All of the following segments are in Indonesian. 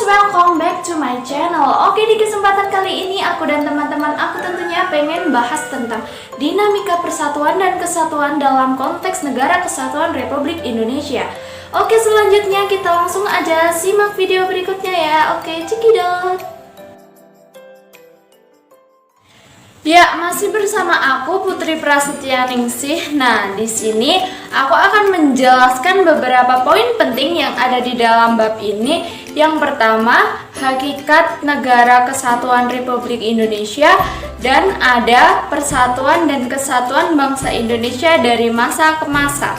welcome back to my channel. Oke, di kesempatan kali ini aku dan teman-teman aku tentunya pengen bahas tentang dinamika persatuan dan kesatuan dalam konteks Negara Kesatuan Republik Indonesia. Oke, selanjutnya kita langsung aja simak video berikutnya ya. Oke, cekidot. Ya, masih bersama aku Putri Prasetyaningsih. Nah, di sini aku akan menjelaskan beberapa poin penting yang ada di dalam bab ini. Yang pertama, hakikat Negara Kesatuan Republik Indonesia, dan ada persatuan dan kesatuan bangsa Indonesia dari masa ke masa.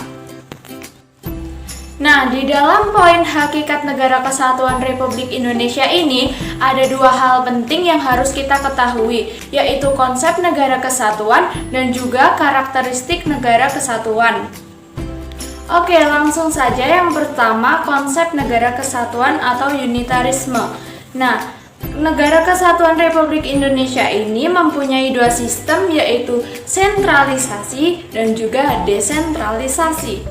Nah, di dalam poin hakikat Negara Kesatuan Republik Indonesia ini ada dua hal penting yang harus kita ketahui, yaitu konsep negara kesatuan dan juga karakteristik negara kesatuan. Oke, langsung saja yang pertama, konsep negara kesatuan atau unitarisme. Nah, Negara Kesatuan Republik Indonesia ini mempunyai dua sistem, yaitu sentralisasi dan juga desentralisasi.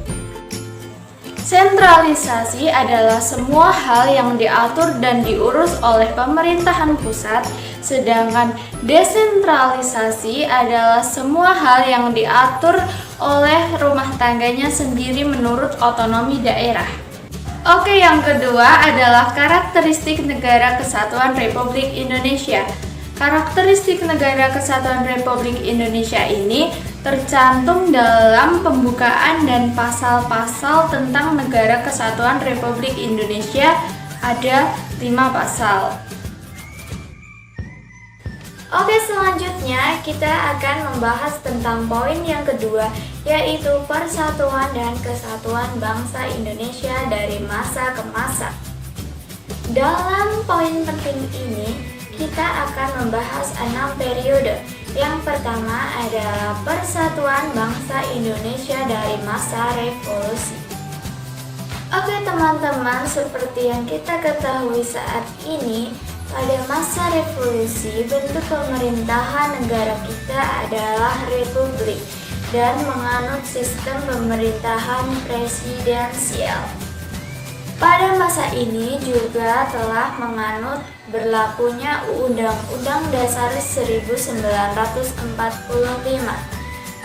Sentralisasi adalah semua hal yang diatur dan diurus oleh pemerintahan pusat, sedangkan desentralisasi adalah semua hal yang diatur oleh rumah tangganya sendiri menurut otonomi daerah. Oke, yang kedua adalah karakteristik Negara Kesatuan Republik Indonesia. Karakteristik Negara Kesatuan Republik Indonesia ini tercantum dalam pembukaan dan pasal-pasal tentang Negara Kesatuan Republik Indonesia. Ada 5 pasal. Oke, selanjutnya kita akan membahas tentang poin yang kedua, yaitu persatuan dan kesatuan bangsa Indonesia dari masa ke masa. Dalam poin penting ini, kita akan membahas 6 periode. Yang pertama adalah persatuan bangsa Indonesia dari masa revolusi. Oke teman-teman, seperti yang kita ketahui saat ini, pada masa revolusi bentuk pemerintahan negara kita adalah republik dan menganut sistem pemerintahan presidensial. Pada masa ini juga telah menganut berlakunya Undang-Undang Dasar 1945,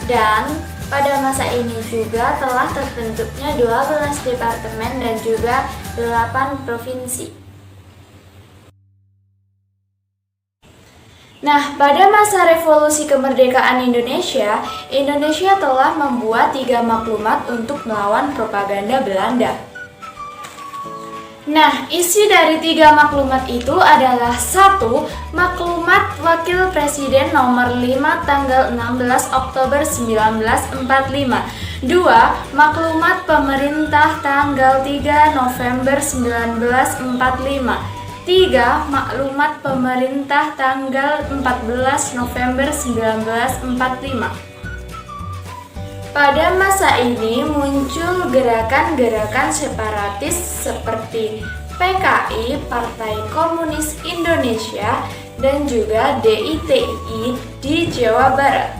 dan pada masa ini juga telah terbentuknya 12 departemen dan juga 8 provinsi. Nah, pada masa revolusi kemerdekaan Indonesia, Indonesia telah membuat 3 maklumat untuk melawan propaganda Belanda. Nah, isi dari 3 maklumat itu adalah: 1. Maklumat Wakil Presiden nomor 5 tanggal 16 Oktober 1945. 2. Maklumat Pemerintah tanggal 3 November 1945. 3. Maklumat Pemerintah tanggal 14 November 1945. Pada masa ini muncul gerakan-gerakan separatis seperti PKI, Partai Komunis Indonesia, dan juga DITI di Jawa Barat.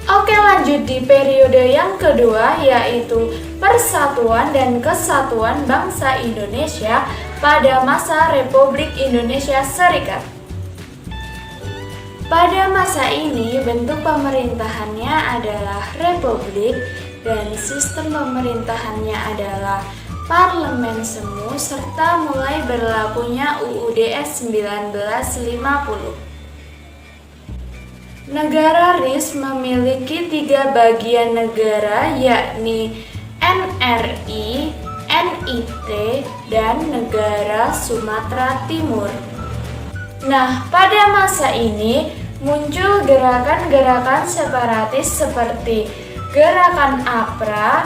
Oke, lanjut di periode yang kedua, yaitu persatuan dan kesatuan bangsa Indonesia pada masa Republik Indonesia Serikat. Pada masa ini bentuk pemerintahannya adalah republik dan sistem pemerintahannya adalah parlemen semu serta mulai berlakunya UUD 1950. Negara RIS memiliki 3 bagian negara, yakni NRI, NIT, dan Negara Sumatera Timur. Nah, pada masa ini muncul gerakan-gerakan separatis seperti Gerakan APRA,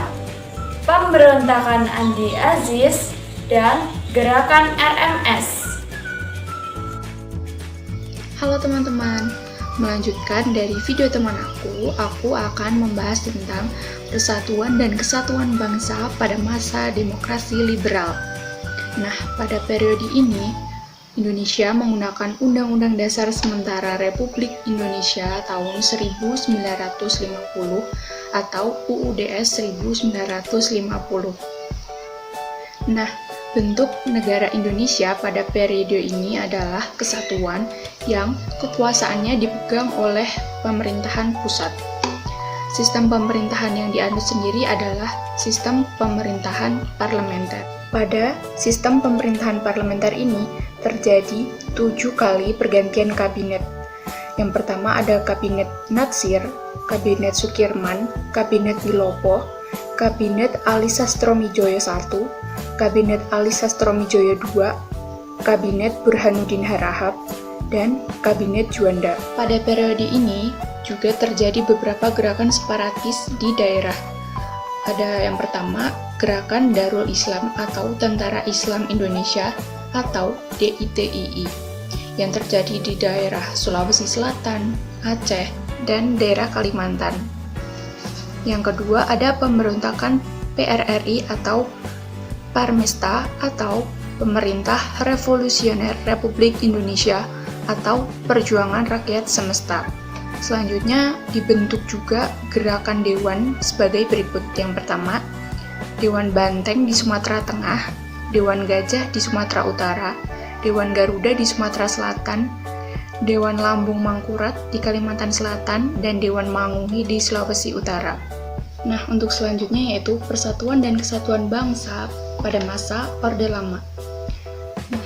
Pemberontakan Andi Aziz, dan Gerakan RMS. Halo teman-teman, melanjutkan dari video teman aku akan membahas tentang persatuan dan kesatuan bangsa pada masa demokrasi liberal. Nah, pada periode ini, Indonesia menggunakan Undang-Undang Dasar Sementara Republik Indonesia tahun 1950 atau UUDS 1950. Nah, Bentuk negara Indonesia pada periode ini adalah kesatuan yang kekuasaannya dipegang oleh pemerintahan pusat. Sistem pemerintahan yang dianut sendiri adalah sistem pemerintahan parlementer. Pada sistem pemerintahan parlementer ini terjadi 7 kali pergantian kabinet. Yang pertama ada Kabinet Natsir, Kabinet Sukirman, Kabinet Wilopo, Kabinet Ali Sastromijoyo I, Kabinet Ali Sastromijoyo II, Kabinet Burhanuddin Harahap, dan Kabinet Juanda. Pada periode ini juga terjadi beberapa gerakan separatis di daerah. Ada yang pertama, Gerakan Darul Islam atau Tentara Islam Indonesia atau DITII yang terjadi di daerah Sulawesi Selatan, Aceh, dan daerah Kalimantan. Yang kedua ada pemberontakan PRRI atau Parmesta atau Pemerintah Revolusioner Republik Indonesia atau Perjuangan Rakyat Semesta. Selanjutnya dibentuk juga gerakan dewan sebagai berikut. Yang pertama, Dewan Banteng di Sumatera Tengah, Dewan Gajah di Sumatera Utara, Dewan Garuda di Sumatera Selatan, Dewan Lambung Mangkurat di Kalimantan Selatan, dan Dewan Mangungi di Sulawesi Utara. Nah, untuk selanjutnya yaitu Persatuan dan Kesatuan Bangsa pada masa Orde Lama.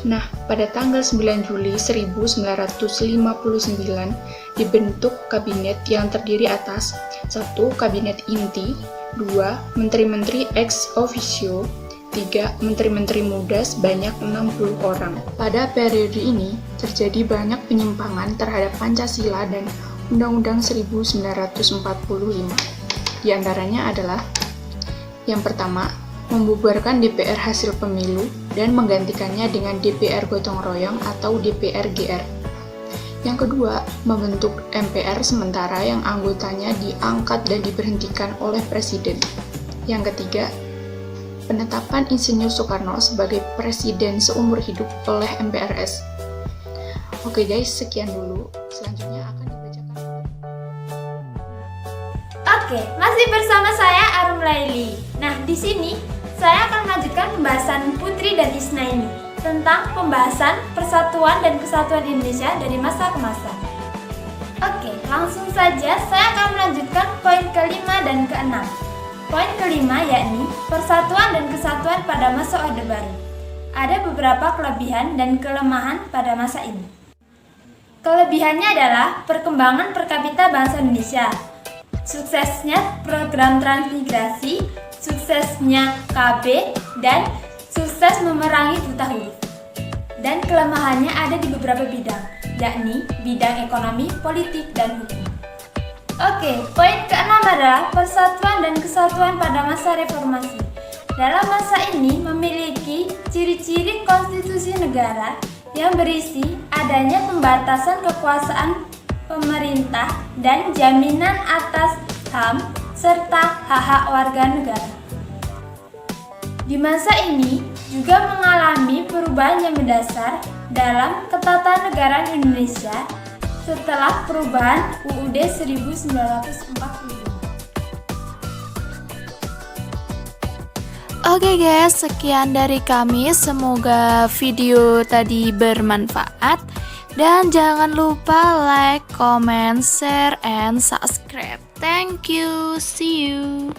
Nah, pada tanggal 9 Juli 1959 dibentuk kabinet yang terdiri atas 1. Kabinet inti, 2. Menteri-menteri ex officio, 3. Menteri-menteri muda sebanyak 60 orang. Pada periode ini terjadi banyak penyimpangan terhadap Pancasila dan Undang-Undang 1945. Di antaranya adalah yang pertama, membubarkan DPR hasil pemilu dan menggantikannya dengan DPR gotong royong atau DPR GR. Yang kedua, membentuk MPR sementara yang anggotanya diangkat dan diberhentikan oleh presiden. Yang ketiga, penetapan Insinyur Soekarno sebagai presiden seumur hidup oleh MPRS. Oke guys, sekian dulu. Selanjutnya akan dibacakan. Oke, masih bersama saya Arum Laili. Nah, di sini saya akan melanjutkan pembahasan Putri dan Isna ini tentang pembahasan persatuan dan kesatuan Indonesia dari masa ke masa. Oke, langsung saja saya akan melanjutkan poin kelima dan keenam. Poin kelima yakni persatuan dan kesatuan pada masa Orde Baru. Ada beberapa kelebihan dan kelemahan pada masa ini. Kelebihannya adalah perkembangan per kapita bangsa Indonesia, suksesnya program transmigrasi, suksesnya KB, dan sukses memerangi buta huruf. Dan kelemahannya ada di beberapa bidang, yakni bidang ekonomi, politik, dan hukum. Oke, poin keenam adalah persatuan dan kesatuan pada masa reformasi. Dalam masa ini memiliki ciri-ciri konstitusi negara yang berisi adanya pembatasan kekuasaan pemerintah dan jaminan atas HAM serta hak-hak warga negara. Di masa ini juga mengalami perubahan yang mendasar dalam ketatanegaraan Indonesia setelah perubahan UUD 1945. Oke guys, sekian dari kami. Semoga video tadi bermanfaat. Dan jangan lupa like, comment, share, and subscribe. Thank you. See you.